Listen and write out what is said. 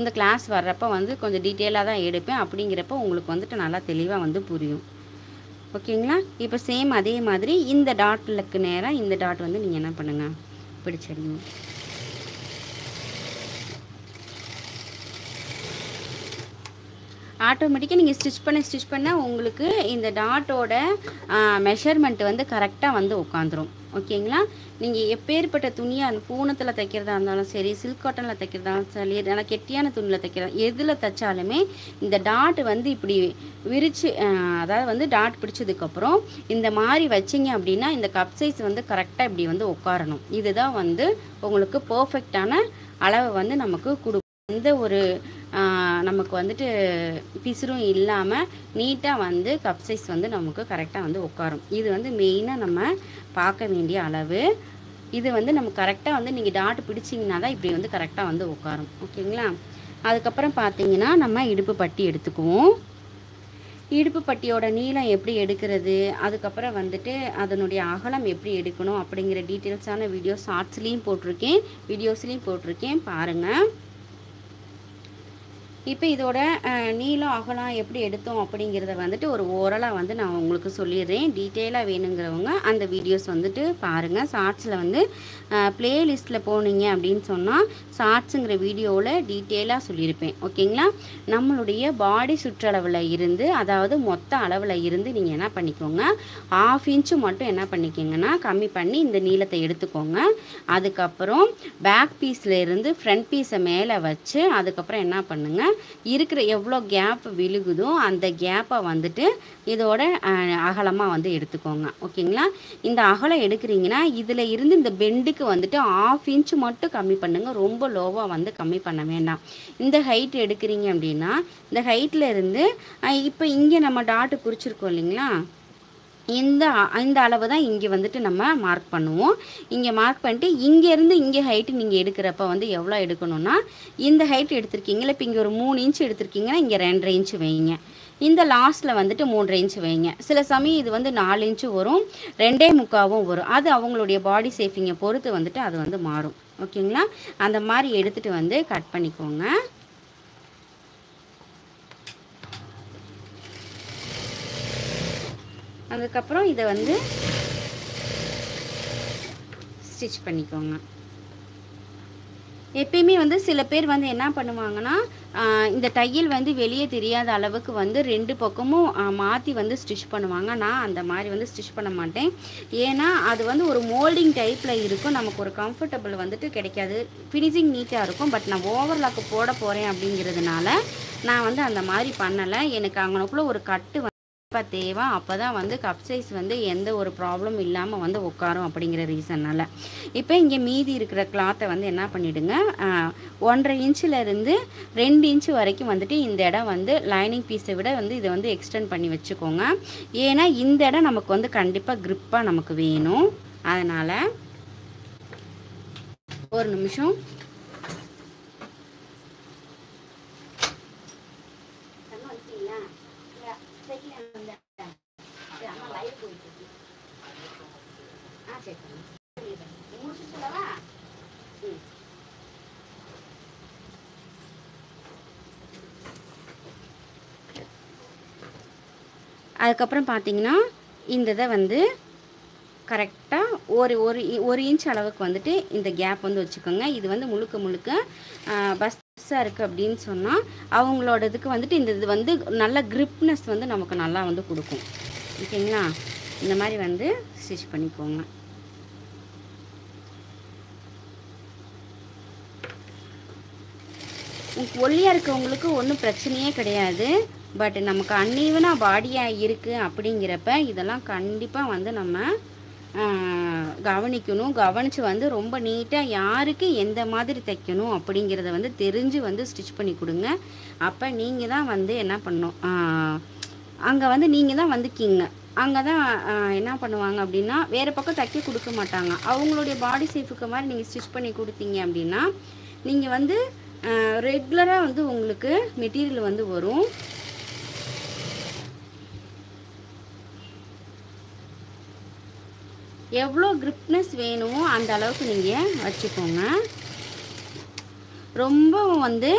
இந்த கிளாஸ் வர்றப்ப வந்து கொஞ்சம் டீட்டெயிலாக தான் எடுப்பேன். அப்படிங்கிறப்ப உங்களுக்கு வந்துட்டு நல்லா தெளிவாக வந்து புரியும். ஓகேங்களா? இப்போ சேம் அதே மாதிரி இந்த டாட்டுக்கு நேரா இந்த டாட் வந்து நீங்கள் என்ன பண்ணுங்க, பிடிச்சிடுங்க. ஆட்டோமேட்டிக்காக நீங்கள் ஸ்டிச் பண்ண உங்களுக்கு இந்த டாட்டோட மெஷர்மெண்ட் வந்து கரெக்டாக வந்து உட்காந்துரும். ஓகேங்களா? நீங்கள் எப்பேற்பட்ட துணியாக அந்த பூனத்தில் தைக்கிறதா இருந்தாலும் சரி, சில்க் காட்டனில் தைக்கிறதா சரி, நல்லா கெட்டியான துணியில் தைக்கிறதா எதில் தைச்சாலுமே இந்த டாட் வந்து இப்படி விரித்து அதாவது வந்து டாட் பிடிச்சதுக்கப்புறம் இந்த மாதிரி வச்சிங்க அப்படின்னா இந்த கப் சைஸ் வந்து கரெக்டாக இப்படி வந்து உட்காரணும். இதுதான் வந்து உங்களுக்கு பர்ஃபெக்டான அளவை வந்து நமக்கு கொடுக்கும். எந்த ஒரு நமக்கு வந்துட்டு பிசுறும் இல்லாமல் நீட்டாக வந்து கப் சைஸ் வந்து நமக்கு கரெக்டாக வந்து உட்காரும். இது வந்து மெயினாக நம்ம பார்க்க வேண்டிய அளவு. இது வந்து நம்ம கரெக்டாக வந்து நீங்கள் டாட் பிடிச்சிங்கன்னா தான் இப்படி வந்து கரெக்டாக வந்து உட்காரும். ஓகேங்களா? அதுக்கப்புறம் பார்த்தீங்கன்னா நம்ம இடுப்பு பட்டி எடுத்துக்குவோம். இடுப்பு பட்டியோட நீளம் எப்படி எடுக்கிறது, அதுக்கப்புறம் வந்துட்டு அதனுடைய அகலம் எப்படி எடுக்கணும் அப்படிங்கிற டீட்டெயில்ஸான வீடியோ ஷார்ட்ஸ்லேயும் போட்டிருக்கேன், வீடியோஸ்லேயும் போட்டிருக்கேன், பாருங்கள். இப்போ இதோட நீளம் அகலம் எப்படி எடுத்தோம் அப்படிங்கிறத வந்துட்டு ஒரு ஓரலாக வந்து நான் உங்களுக்கு சொல்லிடுறேன். டீட்டெயிலாக வேணுங்கிறவங்க அந்த வீடியோஸ் வந்துட்டு பாருங்கள். ஷார்ட்ஸில் வந்து ப்ளேலிஸ்ட்டில் போனீங்க அப்படின்னு சொன்னால் ஷார்ட்ஸுங்கிற வீடியோவில் டீட்டெயிலாக சொல்லியிருப்பேன். ஓகேங்களா? நம்மளுடைய பாடி சுற்றளவில் இருந்து, அதாவது மொத்த அளவில் இருந்து நீங்கள் என்ன பண்ணிக்கோங்க, 1/2 இன்ச்சு மட்டும் என்ன பண்ணிக்கோங்கன்னா கம்மி பண்ணி இந்த நீளத்தை எடுத்துக்கோங்க. அதுக்கப்புறம் பேக் பீஸில் இருந்து ஃப்ரண்ட் பீஸை மேலே வச்சு அதுக்கப்புறம் என்ன பண்ணுங்கள், இருக்கிற எவ்வளோ கேப் விழுகுதோ அந்த கேப்பை வந்துட்டு இதோட அகலமாக வந்து எடுத்துக்கோங்க. ஓகேங்களா? இந்த அகலம் எடுக்கிறீங்கன்னா இதில் இருந்து இந்த பெண்டுக்கு வந்துட்டு 1/2 இன்ச்சு மட்டும் கம்மி பண்ணுங்கள். ரொம்ப லோவாக வந்து கம்மி பண்ண வேண்டாம். இந்த ஹைட் எடுக்கிறீங்க அப்படின்னா இந்த ஹைட்டில் இருந்து இப்போ இங்கே நம்ம டாட்டு குறிச்சிருக்கோம் இல்லைங்களா, இந்த அளவு தான் இங்கே வந்துட்டு நம்ம மார்க் பண்ணுவோம். இங்கே மார்க் பண்ணிட்டு இங்கேருந்து இங்கே ஹைட்டு நீங்கள் எடுக்கிறப்ப வந்து எவ்வளோ எடுக்கணும்னா, இந்த ஹைட் எடுத்திருக்கீங்களா, இப்போ இங்கே ஒரு 3 இன்ச்சு எடுத்திருக்கீங்கன்னா இங்கே 2.5 இன்ச்சு வைங்க. இந்த லாஸ்ட்டில் வந்துட்டு 3.5 இன்ச்சு வைங்க. சில சமயம் இது வந்து 4 இன்ச்சு வரும், 2.25 வரும். அது அவங்களுடைய பாடி ஷேப்பிங்கை பொறுத்து வந்துட்டு அது வந்து மாறும். ஓகேங்களா? அந்த மாதிரி எடுத்துகிட்டு வந்து கட் பண்ணிக்கோங்க. அதுக்கப்புறம் இதை வந்து ஸ்டிச் பண்ணிக்கோங்க. எப்பயுமே வந்து சில பேர் வந்து என்ன பண்ணுவாங்கன்னா, இந்த தையல் வந்து வெளியே தெரியாத அளவுக்கு வந்து 2 பக்கமும் மாற்றி வந்து ஸ்டிச் பண்ணுவாங்க. நான் அந்த மாதிரி வந்து ஸ்டிச் பண்ண மாட்டேன். ஏன்னா அது வந்து ஒரு மோல்டிங் டைப்பில் இருக்கும், நமக்கு ஒரு கம்ஃபர்டபுள் வந்துட்டு கிடைக்காது. ஃபினிஷிங் நீட்டாக இருக்கும், பட் நான் ஓவர்லாக்கு போட போகிறேன் அப்படிங்கிறதுனால நான் வந்து அந்த மாதிரி பண்ணலை. எனக்கு அங்கனக்குள்ளே ஒரு கட்டு தேவை, அப்போ தான் வந்து கப் சைஸ் வந்து எந்த ஒரு ப்ராப்ளம் இல்லாமல் வந்து உட்காரும் அப்படிங்கிற ரீசன்னால். இப்போ இங்கே மீதி இருக்கிற கிளாத்தை வந்து என்ன பண்ணிவிடுங்க, 1.5 இன்ச்சிலேருந்து 2 இன்ச்சு வரைக்கும் வந்துட்டு இந்த இடம் வந்து லைனிங் பீஸை விட வந்து இதை வந்து எக்ஸ்டெண்ட் பண்ணி வச்சுக்கோங்க. ஏன்னா இந்த இடம் நமக்கு வந்து கண்டிப்பாக க்ரிப்பாக நமக்கு வேணும். அதனால் ஒரு நிமிஷம். அதுக்கப்புறம் பார்த்தீங்கன்னா இந்த இதை வந்து கரெக்டாக ஒரு இன்ச் அளவுக்கு வந்துட்டு இந்த கேப் வந்து வச்சுக்கோங்க. இது வந்து முழுக்க பஸ்ஸாக இருக்குது அப்படின்னு சொன்னால் அவங்களோட இதுக்கு வந்துட்டு இந்த இது வந்து நல்ல க்ரிப்னஸ் வந்து நமக்கு நல்லா வந்து கொடுக்கும். ஓகேங்களா? இந்த மாதிரி வந்து ஸ்டிச் பண்ணிக்கோங்க. ஒல்லியாக இருக்கவங்களுக்கு ஒன்றும் பிரச்சனையே கிடையாது. பட் நமக்கு அன்ஈவனாக பாடியாக இருக்குது அப்படிங்கிறப்ப இதெல்லாம் கண்டிப்பாக வந்து நம்ம கவனிக்கணும். கவனித்து வந்து ரொம்ப நீட்டாக யாருக்கு எந்த மாதிரி தைக்கணும் அப்படிங்கிறத வந்து தெரிஞ்சு வந்து ஸ்டிச் பண்ணி கொடுங்க. அப்போ நீங்கள் தான் வந்து என்ன பண்ணணும், அங்கே வந்து நீங்கள் தான் வந்து கிங்க. அங்கே தான் என்ன பண்ணுவாங்க அப்படின்னா வேறு பக்கம் தைக்க கொடுக்க மாட்டாங்க. அவங்களுடைய பாடி ஷேப்புக்கு மாதிரி நீங்கள் ஸ்டிச் பண்ணி கொடுத்தீங்க அப்படின்னா நீங்கள் வந்து ரெகுலராக வந்து உங்களுக்கு மெட்டீரியல் வந்து வரும். எவ்வளோ க்ரிப்னஸ் வேணுமோ அந்த அளவுக்கு நீங்கள் வச்சுக்கோங்க. ரொம்ப வந்து